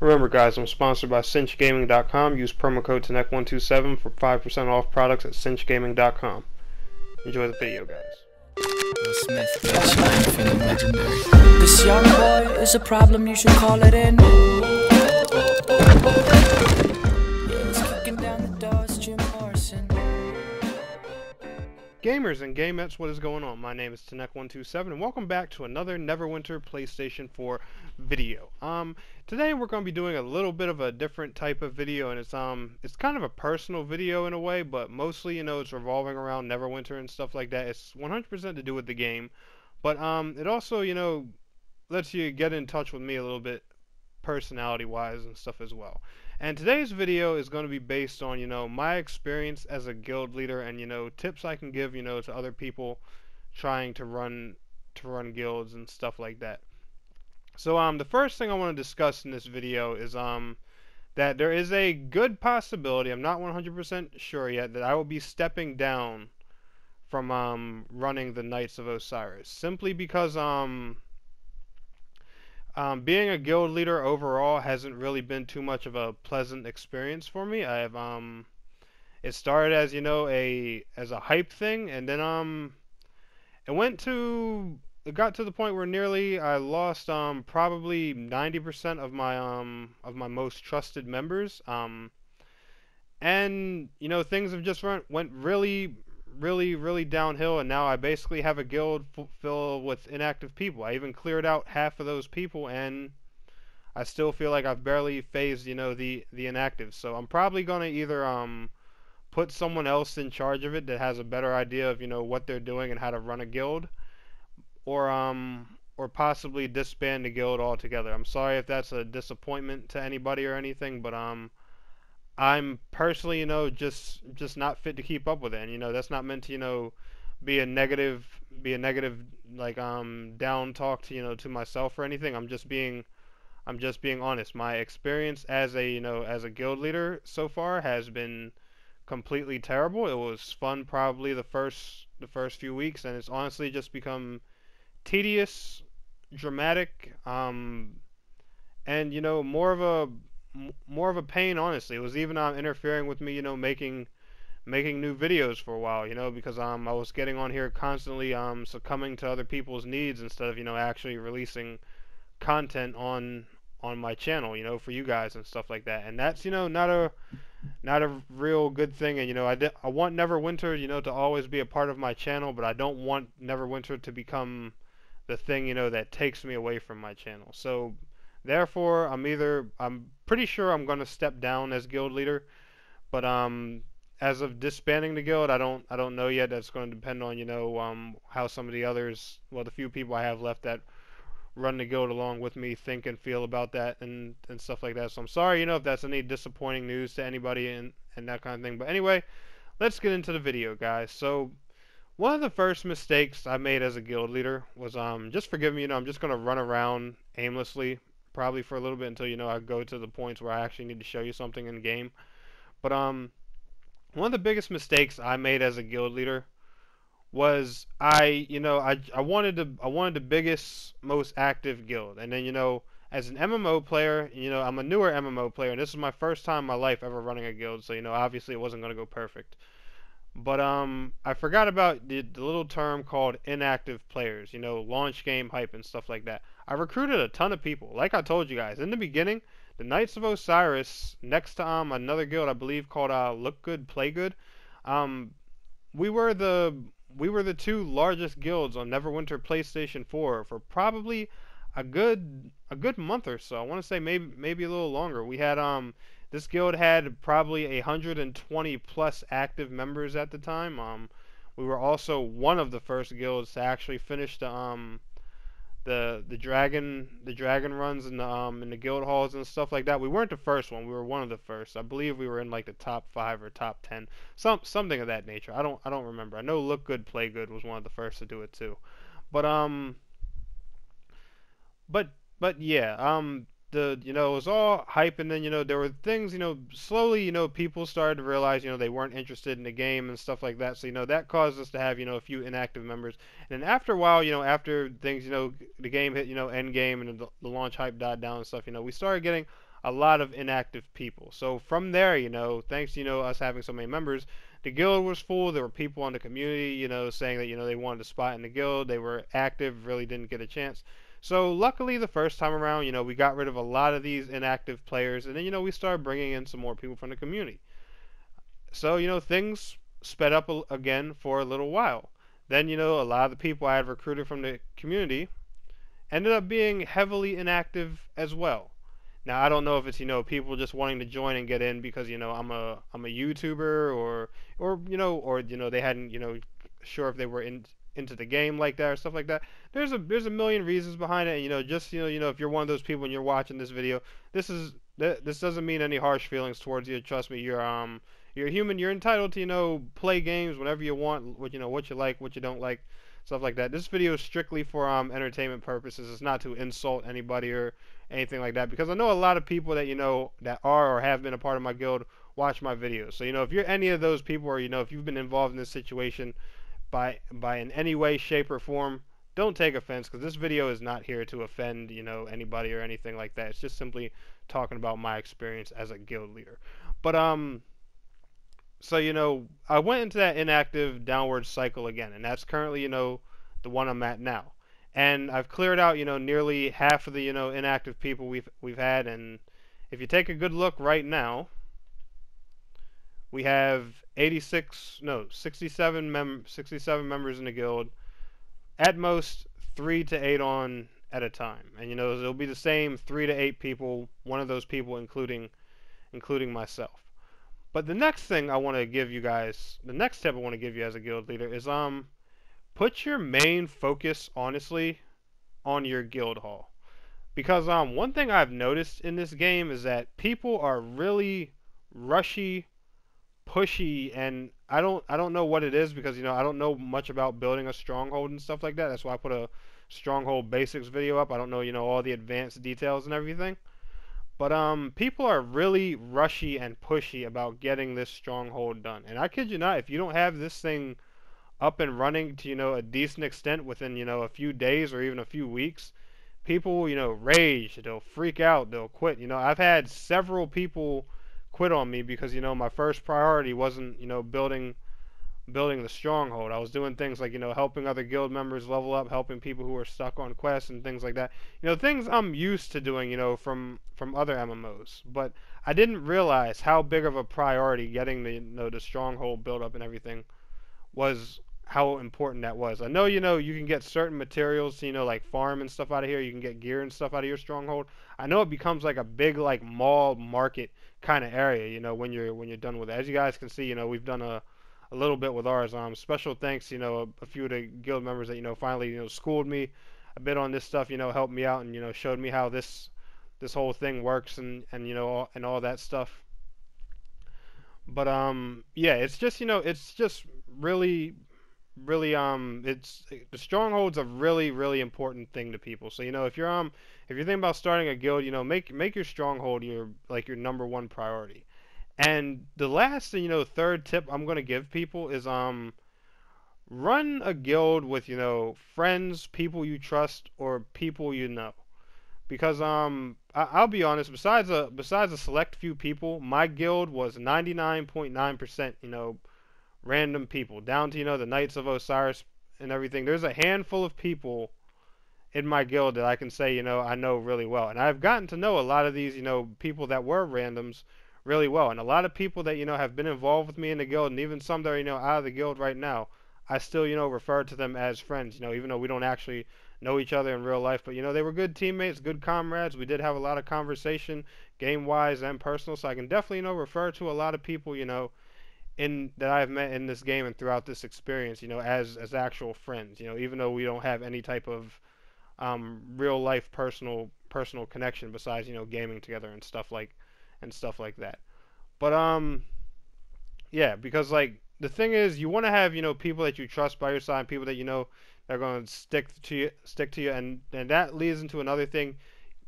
Remember guys, I'm sponsored by cinchgaming.com. Use promo code TENEC127 for 5% off products at cinchgaming.com. Enjoy the video, guys. Will Smith, bitch, I ain't feeling legendary. This young boy is a problem, you should call it in. Yeah, he's kicking down the doors, Jim Morrison. Gamers and gamettes, what is going on? My name is TENEC127 and welcome back to another Neverwinter PlayStation 4 video. Today we're going to be doing a little bit of a different type of video, and it's kind of a personal video in a way, but mostly, it's revolving around Neverwinter and stuff like that. It's 100% to do with the game, but it also, lets you get in touch with me a little bit personality-wise and stuff as well. And today's video is going to be based on, my experience as a guild leader and, tips I can give, to other people trying to run guilds and stuff like that. So, the first thing I want to discuss in this video is, that there is a good possibility, I'm not 100% sure yet, that I will be stepping down from, running the Knights of Osiris. Simply because, being a guild leader overall hasn't really been too much of a pleasant experience for me. I have it started as as a hype thing, and then it got to the point where nearly I lost probably 90% of my most trusted members, and things have just went really downhill, and now I basically have a guild filled with inactive people. I even cleared out half of those people, and I still feel like I've barely phased the inactives. So I'm probably gonna either put someone else in charge of it that has a better idea of what they're doing and how to run a guild, or possibly disband the guild altogether. I'm sorry if that's a disappointment to anybody or anything, but I'm personally, just not fit to keep up with it, and that's not meant to, be a negative, like down talk to to myself or anything. I'm just being honest. My experience as a guild leader so far has been completely terrible. It was fun probably the first few weeks, and it's honestly just become tedious, dramatic, and more of a pain, honestly. It was even interfering with me, making new videos for a while, because I was getting on here constantly succumbing to other people's needs instead of actually releasing content on my channel, for you guys and stuff like that. And that's not a real good thing. And I want Neverwinter to always be a part of my channel, but I don't want Neverwinter to become the thing that takes me away from my channel. So therefore, I'm pretty sure I'm going to step down as guild leader, but as of disbanding the guild, I don't know yet. That's going to depend on how some of the others, well, the few people I have left that run the guild along with me think and feel about that and stuff like that. So I'm sorry, if that's any disappointing news to anybody and that kind of thing. But anyway, let's get into the video, guys. So one of the first mistakes I made as a guild leader was just forgive me, I'm just going to run around aimlessly probably for a little bit until I go to the points where I actually need to show you something in game. But one of the biggest mistakes I made as a guild leader was I wanted the biggest, most active guild, and then as an MMO player, I'm a newer MMO player, and this is my first time in my life ever running a guild, so obviously it wasn't going to go perfect. But I forgot about the little term called inactive players, launch game hype and stuff like that. I recruited a ton of people. Like I told you guys in the beginning, the Knights of Osiris, next to another guild I believe called Look Good Play Good, we were the two largest guilds on Neverwinter PlayStation 4 for probably a good month or so. I want to say maybe a little longer. We had this guild had probably 120 plus active members at the time. We were also one of the first guilds to actually finish the dragon runs in the guild halls and stuff like that. We weren't the first one. We were one of the first. I believe we were in like the top 5 or top 10, something of that nature. I don't remember. I know Look Good Play Good was one of the first to do it too. But yeah, it was all hype, and then there were things, slowly people started to realize they weren't interested in the game and stuff like that, so that caused us to have a few inactive members. And then after a while, after things, the game hit end game and the launch hype died down and stuff, we started getting a lot of inactive people. So from there, thanks us having so many members, the guild was full. There were people on the community, saying that they wanted a spot in the guild. They were active, really didn't get a chance. So luckily, the first time around, we got rid of a lot of these inactive players, and then we started bringing in some more people from the community. So things sped up again for a little while. Then a lot of the people I had recruited from the community ended up being heavily inactive as well. Now I don't know if it's people just wanting to join and get in because I'm a YouTuber, or they hadn't sure if they were into the game like that or stuff like that. There's a million reasons behind it, and just if you're one of those people and you're watching this video, this doesn't mean any harsh feelings towards you. Trust me, you're a human. You're entitled to play games whenever you want, what you like, what you don't like, stuff like that. This video is strictly for entertainment purposes. It's not to insult anybody or anything like that, because I know a lot of people that that are or have been a part of my guild watch my videos. So if you're any of those people, or if you've been involved in this situation by in any way, shape, or form, don't take offense, because this video is not here to offend anybody or anything like that. It's just simply talking about my experience as a guild leader. But so I went into that inactive downward cycle again, and that's currently the one I'm at now. And I've cleared out nearly half of the inactive people we've had, and if you take a good look right now, we have 67 members in the guild. At most 3 to 8 on at a time, and it'll be the same 3 to 8 people. One of those people including myself. But the next thing I want to give you guys, the next tip I want to give you as a guild leader is put your main focus honestly on your guild hall. Because one thing I've noticed in this game is that people are really rushy, pushy, and I don't know what it is, because I don't know much about building a stronghold and stuff like that. That's why I put a stronghold basics video up. I don't know all the advanced details and everything. But people are really rushy and pushy about getting this stronghold done. And I kid you not, if you don't have this thing up and running to a decent extent within a few days or even a few weeks, people rage, they'll freak out, they'll quit. I've had several people quit on me because my first priority wasn't building the stronghold. I was doing things like helping other guild members level up, helping people who are stuck on quests and things like that. Things I'm used to doing from other MMOs. But I didn't realize how big of a priority getting the stronghold built up and everything was, how important that was. I know you can get certain materials to like farm and stuff out of here. You can get gear and stuff out of your stronghold. I know it becomes like a big like mall market kind of area when you're done with it. As you guys can see, we've done a little bit with ours. Special thanks, a few of the guild members that finally schooled me a bit on this stuff. Helped me out and showed me how this whole thing works and all that stuff. But yeah, it's just really it's the stronghold's a really important thing to people. So if you're thinking about starting a guild, make your stronghold your number one priority. And the last and third tip I'm going to give people is run a guild with friends, people you trust, or people you know. Because I'll be honest, besides a select few people, my guild was 99.9% random people, down to the Knights of Osiris and everything. There's a handful of people in my guild that I can say I know really well, and I've gotten to know a lot of these people that were randoms really well, and a lot of people that have been involved with me in the guild, and even some that are out of the guild right now, I still refer to them as friends, even though we don't actually know each other in real life. But they were good teammates, good comrades. We did have a lot of conversation, game wise and personal, so I can definitely refer to a lot of people in that I've met in this game and throughout this experience, as actual friends, even though we don't have any type of real life personal connection besides gaming together and stuff like that. But yeah, because like the thing is, you want to have people that you trust by your side, people that that are going to stick to you, and that leads into another thing.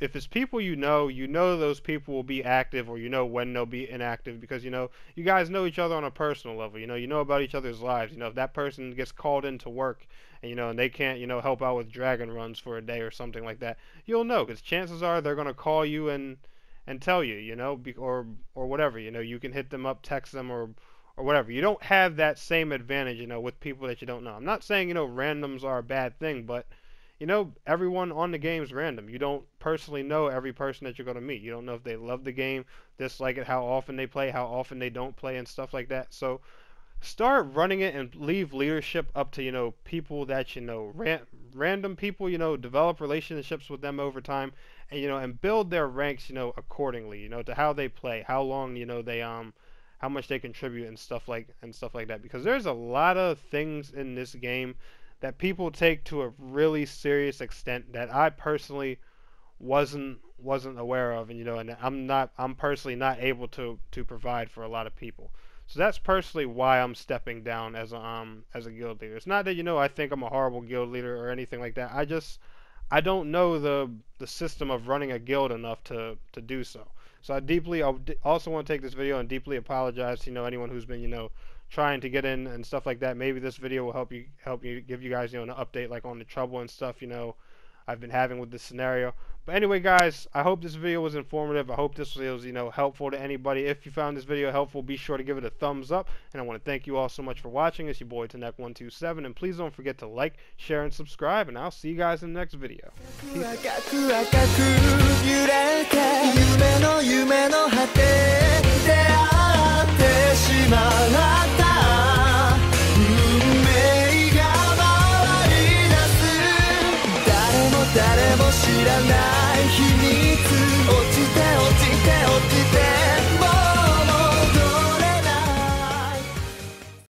If it's people those people will be active, or when they'll be inactive, because you guys know each other on a personal level. You know about each other's lives. If that person gets called into work and and they can't help out with dragon runs for a day or something like that, you'll know, because chances are they're gonna call you and and tell you, you know, or whatever, you know, you can hit them up, text them, or whatever. You don't have that same advantage, you know, with people that you don't know. I'm not saying, you know, randoms are a bad thing, but you know, everyone on the game is random. You don't personally know every person that you're going to meet. You don't know if they love the game, dislike it, how often they play, how often they don't play, and stuff like that. So start running it and leave leadership up to, you know, people that you know, random people, you know, develop relationships with them over time, and you know, and build their ranks, you know, accordingly, you know, to how they play, how long, you know, they how much they contribute and stuff like that, because there's a lot of things in this game that people take to a really serious extent that I personally wasn't aware of, and you know, and I'm personally not able to provide for a lot of people. So that's personally why I'm stepping down as a guild leader. It's not that, you know, I think I'm a horrible guild leader or anything like that. I don't know the system of running a guild enough to do so. So I also want to take this video and deeply apologize to, you know, anyone who's been, you know, trying to get in and stuff like that. Maybe this video will help you give you guys, you know, an update like on the trouble and stuff, you know, I've been having with this scenario. But anyway, guys, I hope this video was informative. I hope this was, you know, helpful to anybody. If you found this video helpful, be sure to give it a thumbs up. And I want to thank you all so much for watching. It's your boy Tanek127, and please don't forget to like, share, and subscribe. And I'll see you guys in the next video. Peace.